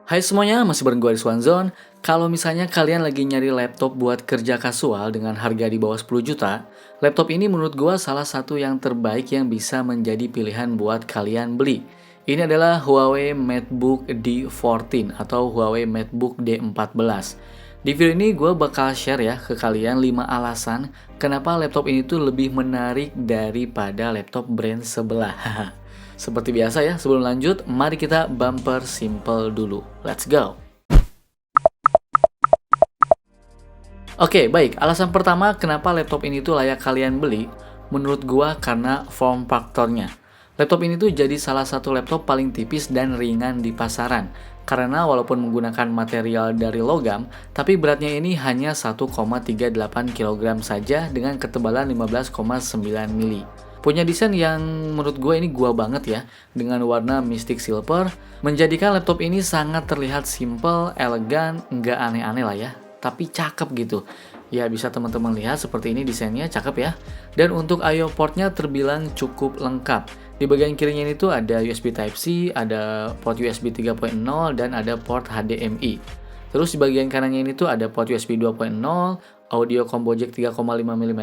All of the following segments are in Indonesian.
Hai semuanya, masih bareng gue di Swanzone. Kalau misalnya kalian lagi nyari laptop buat kerja kasual dengan harga di bawah 10 juta, laptop ini menurut gue salah satu yang terbaik yang bisa menjadi pilihan buat kalian beli. Ini adalah Huawei MateBook D14 atau Huawei MateBook D14. Di video ini gue bakal share ya ke kalian 5 alasan kenapa laptop ini tuh lebih menarik daripada laptop brand sebelah. Seperti biasa ya, sebelum lanjut, mari kita bumper simple dulu. Let's go! Oke, baik. Alasan pertama kenapa laptop ini tuh layak kalian beli, menurut gua karena form factor-nya. Laptop ini tuh jadi salah satu laptop paling tipis dan ringan di pasaran. Karena walaupun menggunakan material dari logam, tapi beratnya ini hanya 1,38 kg saja dengan ketebalan 15,9 mili. Punya desain yang menurut gue ini gua banget ya, dengan warna Mystic Silver, menjadikan laptop ini sangat terlihat simple, elegan, nggak aneh-aneh lah ya, tapi cakep gitu. Ya bisa teman-teman lihat seperti ini desainnya cakep ya. Dan untuk I/O portnya terbilang cukup lengkap. Di bagian kirinya ini tuh ada USB Type-C, ada port USB 3.0, dan ada port HDMI. Terus di bagian kanannya ini tuh ada port USB 2.0, audio combo jack 3,5 mm,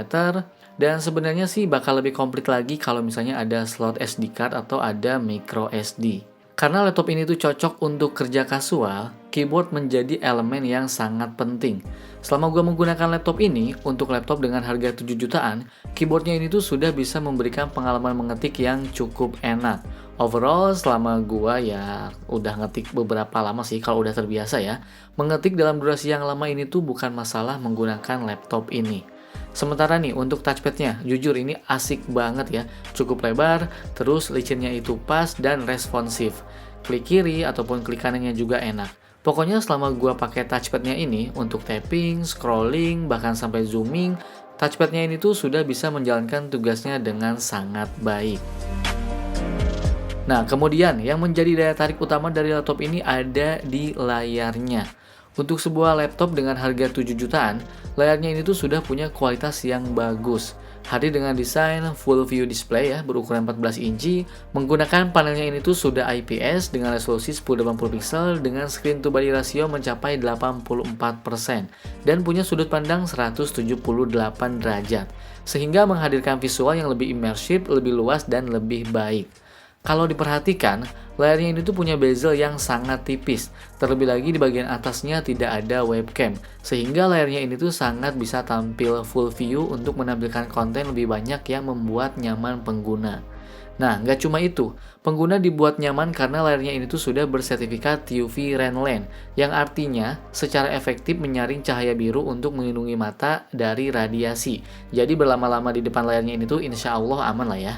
dan sebenarnya sih bakal lebih komplit lagi kalau misalnya ada slot SD card atau ada micro SD. Karena laptop ini tuh cocok untuk kerja kasual, keyboard menjadi elemen yang sangat penting. Selama gue menggunakan laptop ini, untuk laptop dengan harga 7 jutaan, keyboardnya ini tuh sudah bisa memberikan pengalaman mengetik yang cukup enak. Overall, selama gue ya udah ngetik beberapa lama sih, kalau udah terbiasa ya, mengetik dalam durasi yang lama ini tuh bukan masalah menggunakan laptop ini. Sementara nih untuk touchpadnya, jujur ini asik banget ya, cukup lebar, terus licinnya itu pas dan responsif. Klik kiri ataupun klik kanannya juga enak. Pokoknya selama gua pakai touchpadnya ini untuk tapping, scrolling, bahkan sampai zooming, touchpadnya ini tuh sudah bisa menjalankan tugasnya dengan sangat baik. Nah, kemudian yang menjadi daya tarik utama dari laptop ini ada di layarnya. Untuk sebuah laptop dengan harga 7 jutaan, layarnya ini tuh sudah punya kualitas yang bagus. Hadir dengan desain full view display ya, berukuran 14 inci, menggunakan panelnya ini tuh sudah IPS dengan resolusi 1080 pixel dengan screen to body ratio mencapai 84% dan punya sudut pandang 178 derajat, sehingga menghadirkan visual yang lebih imersif, lebih luas dan lebih baik. Kalau diperhatikan, layarnya ini tuh punya bezel yang sangat tipis. Terlebih lagi di bagian atasnya tidak ada webcam, sehingga layarnya ini tuh sangat bisa tampil full view untuk menampilkan konten lebih banyak yang membuat nyaman pengguna. Nah, nggak cuma itu, pengguna dibuat nyaman karena layarnya ini tuh sudah bersertifikat UV Rainland, yang artinya secara efektif menyaring cahaya biru untuk melindungi mata dari radiasi. Jadi berlama-lama di depan layarnya ini tuh insya Allah aman lah ya.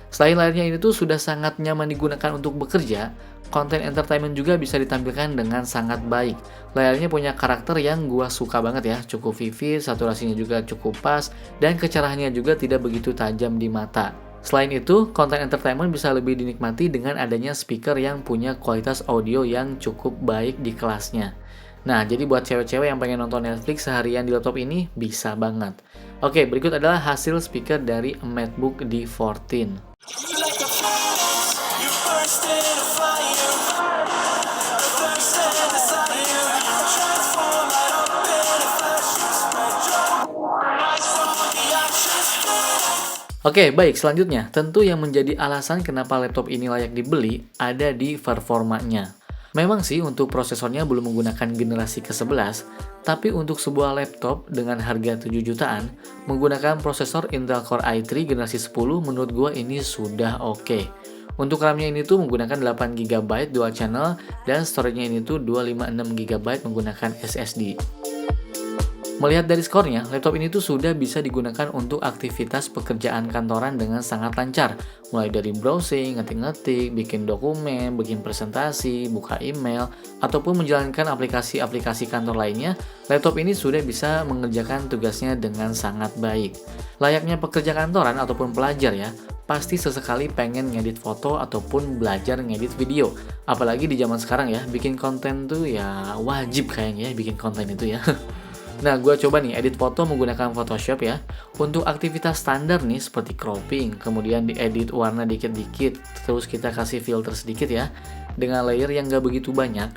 Selain layarnya ini tuh sudah sangat nyaman digunakan untuk bekerja, konten entertainment juga bisa ditampilkan dengan sangat baik. Layarnya punya karakter yang gua suka banget ya, cukup vivid, saturasinya juga cukup pas, dan kecerahannya juga tidak begitu tajam di mata. Selain itu, konten entertainment bisa lebih dinikmati dengan adanya speaker yang punya kualitas audio yang cukup baik di kelasnya. Nah, jadi buat cewek-cewek yang pengen nonton Netflix seharian di laptop ini, bisa banget. Oke, berikut adalah hasil speaker dari MateBook D14. Oke, baik. Selanjutnya, tentu yang menjadi alasan kenapa laptop ini layak dibeli ada di performanya. Memang sih untuk prosesornya belum menggunakan generasi ke-11, tapi untuk sebuah laptop dengan harga 7 jutaan, menggunakan prosesor Intel Core i3 generasi 10 menurut gua ini sudah oke. Untuk RAM-nya ini tuh menggunakan 8 GB dual channel dan storage-nya ini tuh 256 GB menggunakan SSD. Melihat dari skornya, laptop ini tuh sudah bisa digunakan untuk aktivitas pekerjaan kantoran dengan sangat lancar. Mulai dari browsing, ngetik-ngetik, bikin dokumen, bikin presentasi, buka email, ataupun menjalankan aplikasi-aplikasi kantor lainnya, laptop ini sudah bisa mengerjakan tugasnya dengan sangat baik. Layaknya pekerja kantoran ataupun pelajar ya, pasti sesekali pengen ngedit foto ataupun belajar ngedit video. Apalagi di zaman sekarang ya, bikin konten tuh ya wajib kayaknya ya bikin konten itu ya. Nah, gue coba nih edit foto menggunakan Photoshop ya. Untuk aktivitas standar nih seperti cropping, kemudian diedit warna dikit-dikit, terus kita kasih filter sedikit ya. Dengan layer yang gak begitu banyak,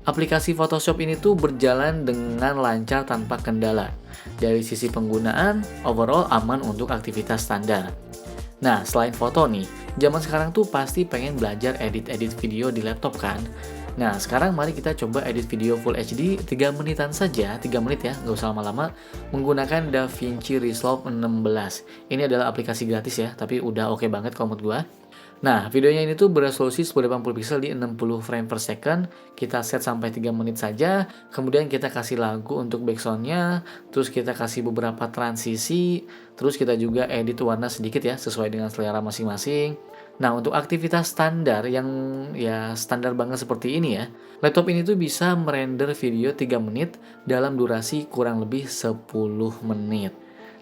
Aplikasi Photoshop ini tuh berjalan dengan lancar tanpa kendala. Dari sisi penggunaan, overall aman untuk aktivitas standar. Nah, selain foto nih, zaman sekarang tuh pasti pengen belajar edit-edit video di laptop kan? Nah, sekarang mari kita coba edit video Full HD 3 menitan saja, 3 menit ya, nggak usah lama-lama, menggunakan DaVinci Resolve 16. Ini adalah aplikasi gratis ya, tapi udah oke banget kalau menurut gua. Nah, videonya ini tuh beresolusi 1080 pixel di 60 frame per second. Kita set sampai 3 menit saja. Kemudian kita kasih lagu untuk backsoundnya. Terus kita kasih beberapa transisi. Terus kita juga edit warna sedikit ya, sesuai dengan selera masing-masing. Nah, untuk aktivitas standar yang ya standar banget seperti ini ya, laptop ini tuh bisa merender video 3 menit dalam durasi kurang lebih 10 menit.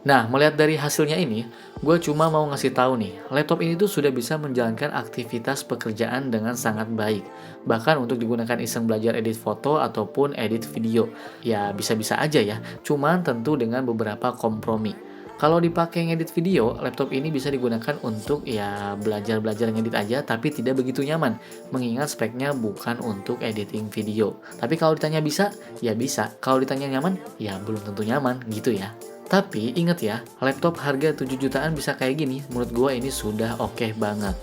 Nah, melihat dari hasilnya ini, gue cuma mau ngasih tahu nih, laptop ini tuh sudah bisa menjalankan aktivitas pekerjaan dengan sangat baik. Bahkan untuk digunakan iseng belajar edit foto ataupun edit video. Ya, bisa-bisa aja ya, cuman tentu dengan beberapa kompromi. Kalau dipakai ngedit video, laptop ini bisa digunakan untuk ya belajar-belajar ngedit aja, tapi tidak begitu nyaman, mengingat speknya bukan untuk editing video. Tapi kalau ditanya bisa, ya bisa. Kalau ditanya nyaman, ya belum tentu nyaman, gitu ya. Tapi inget ya, laptop harga 7 jutaan bisa kayak gini, menurut gue ini sudah oke banget.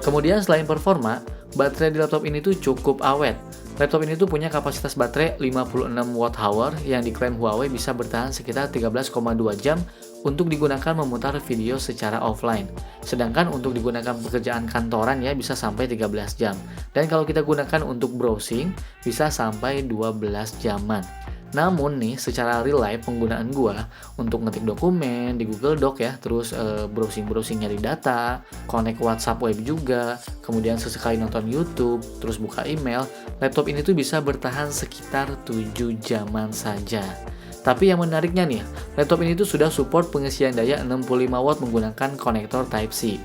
Kemudian selain performa, baterai di laptop ini tuh cukup awet. Laptop ini tuh punya kapasitas baterai 56 Wh yang diklaim Huawei bisa bertahan sekitar 13,2 jam untuk digunakan memutar video secara offline. Sedangkan untuk digunakan pekerjaan kantoran ya bisa sampai 13 jam. Dan kalau kita gunakan untuk browsing bisa sampai 12 jaman. Namun nih, secara real life penggunaan gua untuk ngetik dokumen di Google Doc ya, terus browsing-browsing nyari data, connect WhatsApp web juga, kemudian sesekali nonton YouTube, terus buka email, laptop ini tuh bisa bertahan sekitar 7 jaman saja. Tapi yang menariknya nih, laptop ini tuh sudah support pengisian daya 65 watt menggunakan konektor Type-C.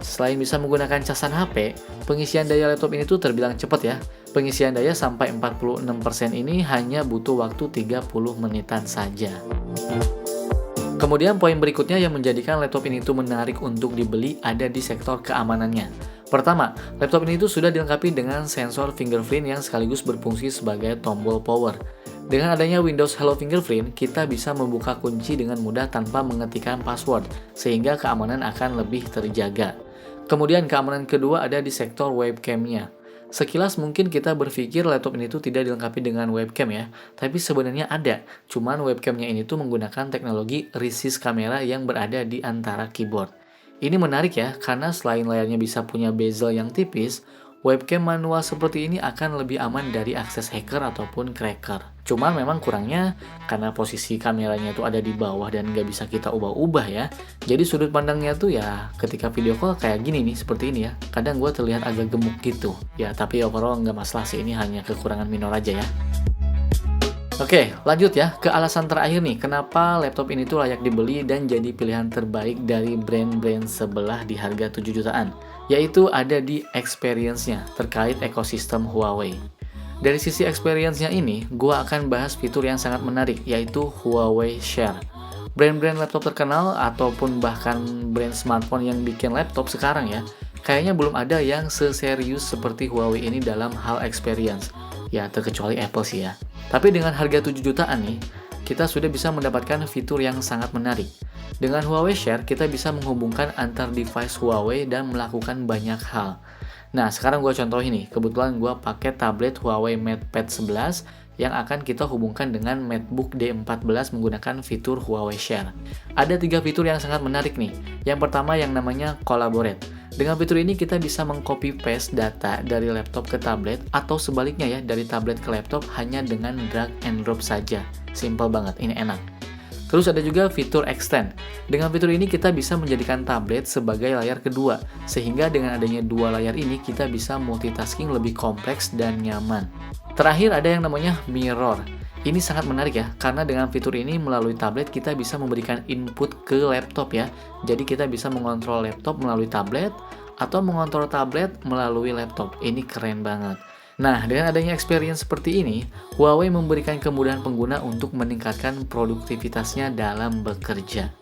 Selain bisa menggunakan casan HP, pengisian daya laptop ini tuh terbilang cepat ya. Pengisian daya sampai 46% ini hanya butuh waktu 30 menitan saja. Kemudian poin berikutnya yang menjadikan laptop ini tuh menarik untuk dibeli ada di sektor keamanannya. Pertama, laptop ini tuh sudah dilengkapi dengan sensor fingerprint yang sekaligus berfungsi sebagai tombol power. Dengan adanya Windows Hello Fingerprint, kita bisa membuka kunci dengan mudah tanpa mengetikkan password, sehingga keamanan akan lebih terjaga. Kemudian keamanan kedua ada di sektor webcamnya. Sekilas mungkin kita berpikir laptop ini tuh tidak dilengkapi dengan webcam ya, tapi sebenarnya ada. Cuman webcamnya ini tuh menggunakan teknologi resist kamera yang berada di antara keyboard. Ini menarik ya, karena selain layarnya bisa punya bezel yang tipis, webcam manual seperti ini akan lebih aman dari akses hacker ataupun cracker. Cuman memang kurangnya karena posisi kameranya tuh ada di bawah dan nggak bisa kita ubah-ubah ya. Jadi sudut pandangnya tuh ya ketika video call kayak gini nih, seperti ini ya. Kadang gue terlihat agak gemuk gitu. Ya tapi overall nggak masalah sih, ini hanya kekurangan minor aja ya. Oke, lanjut ya ke alasan terakhir nih, kenapa laptop ini tuh layak dibeli dan jadi pilihan terbaik dari brand-brand sebelah di harga 7 jutaan. Yaitu ada di experience-nya terkait ekosistem Huawei. Dari sisi experience-nya ini, gua akan bahas fitur yang sangat menarik, yaitu Huawei Share. Brand-brand laptop terkenal ataupun bahkan brand smartphone yang bikin laptop sekarang ya, kayaknya belum ada yang seserius seperti Huawei ini dalam hal experience. Ya, terkecuali Apple sih ya. Tapi dengan harga 7 jutaan nih, kita sudah bisa mendapatkan fitur yang sangat menarik. Dengan Huawei Share, kita bisa menghubungkan antar device Huawei dan melakukan banyak hal. Nah, sekarang gue contohin nih, kebetulan gue pakai tablet Huawei MatePad 11 yang akan kita hubungkan dengan MateBook D14 menggunakan fitur Huawei Share. Ada 3 fitur yang sangat menarik nih. Yang pertama yang namanya Collaborate. Dengan fitur ini kita bisa meng-copy paste data dari laptop ke tablet atau sebaliknya ya, dari tablet ke laptop hanya dengan drag and drop saja. Simple banget, ini enak. Terus ada juga fitur Extend. Dengan fitur ini kita bisa menjadikan tablet sebagai layar kedua, sehingga dengan adanya 2 layar ini kita bisa multitasking lebih kompleks dan nyaman. Terakhir ada yang namanya Mirror. Ini sangat menarik ya, karena dengan fitur ini melalui tablet kita bisa memberikan input ke laptop ya. Jadi kita bisa mengontrol laptop melalui tablet, atau mengontrol tablet melalui laptop. Ini keren banget. Nah, dengan adanya experience seperti ini, Huawei memberikan kemudahan pengguna untuk meningkatkan produktivitasnya dalam bekerja.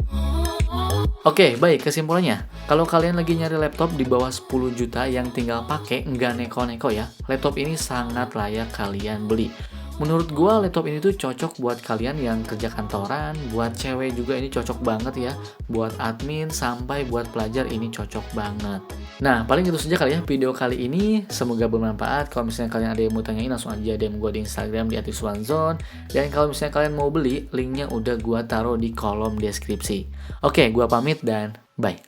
Oke, baik kesimpulannya. Kalau kalian lagi nyari laptop di bawah 10 juta yang tinggal pakai, nggak neko-neko ya, laptop ini sangat layak kalian beli. Menurut gua laptop ini tuh cocok buat kalian yang kerja kantoran, buat cewek juga ini cocok banget ya, buat admin sampai buat pelajar ini cocok banget. Nah, paling itu saja kali ya video kali ini. Semoga bermanfaat. Kalau misalnya kalian ada yang mau tanyain, langsung aja DM gue di Instagram di @wiswanzon. Dan kalau misalnya kalian mau beli, linknya udah gua taruh di kolom deskripsi. Oke, gua pamit dan bye.